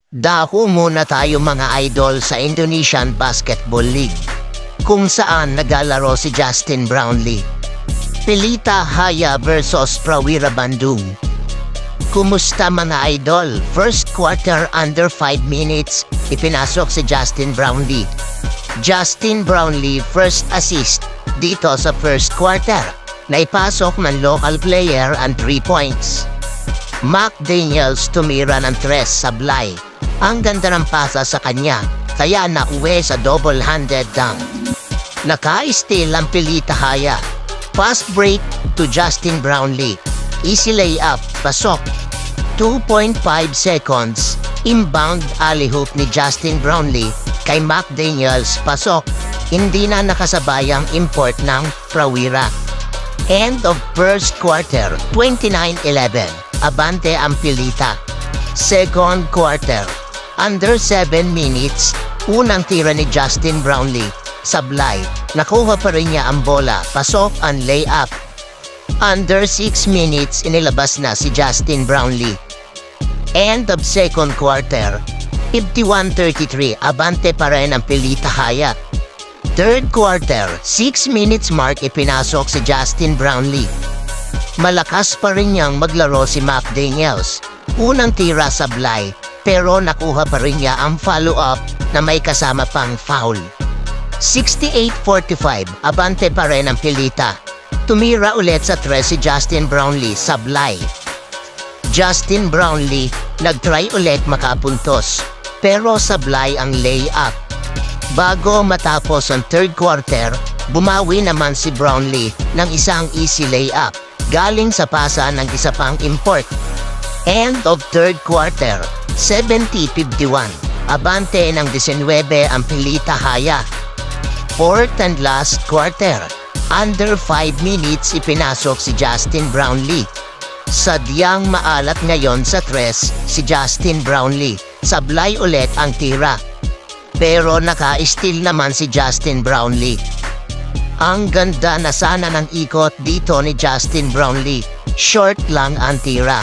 Dako muna tayo mga idol sa Indonesian Basketball League, kung saan naglalaro si Justin Brownlee. Pelita Jaya versus Prawira Bandung. Kumusta mga idol? First quarter under 5 minutes, ipinasok si Justin Brownlee. Justin Brownlee first assist dito sa first quarter, na ipasok ng local player and 3 points. Mac Daniels tumira ng 3 sablay. Ang ganda ng pasa sa kanya, kaya nauwi sa double-handed dunk. Naka-steal ang Pelita Jaya. Fast break to Justin Brownlee. Easy layup, pasok. 2.5 seconds. Inbound alley-hoop ni Justin Brownlee kay Mac Daniels, pasok. Hindi na nakasabay ang import ng Prawira. End of first quarter, 29-11. Abante ang Pelita. Second quarter, under 7 minutes, unang tira ni Justin Brownlee. Sablay, nakuha pa rin niya ang bola, pasok ang layup. Under 6 minutes, inilabas na si Justin Brownlee. End of second quarter, 51-33, abante pa rin ang Pelita Jaya. Third quarter, 6 minutes mark, ipinasok si Justin Brownlee. Malakas pa rin niyang maglaro si Mac Daniels. Unang tira sablay, pero nakuha pa rin niya ang follow-up na may kasama pang foul. 68-45, abante pa rin ang Pelita. Tumira ulit sa 3 si Justin Brownlee, sablay. Justin Brownlee nag-try ulit makapuntos, pero sablay ang layup. Bago matapos ang third quarter, bumawi naman si Brownlee ng isang easy layup, galing sa pasa ng isa pang import. End of third quarter, 70-51. Abante ng 19 ang Pelita Jaya. Fourth and last quarter, under 5 minutes, ipinasok si Justin Brownlee. Sadyang maalat ngayon sa 3 si Justin Brownlee. Sablay ulit ang tira, pero naka-steal naman si Justin Brownlee. Ang ganda na sana ng ikot dito ni Justin Brownlee. Short lang ang tira.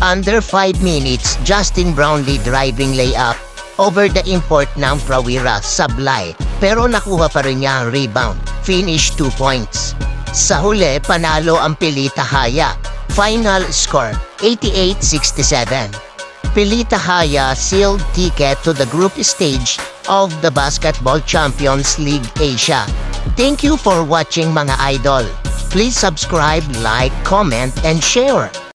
Under 5 minutes, Justin Brownlee driving layup over the import ng Prawira, sablay, pero nakuha pa rin niya ang rebound. Finish 2 points. Sa huli, panalo ang Pelita Jaya. Final score, 88-67. Pelita Jaya sealed ticket to the group stage of the Basketball Champions League Asia. Thank you for watching mga idol. Please subscribe, like, comment, and share.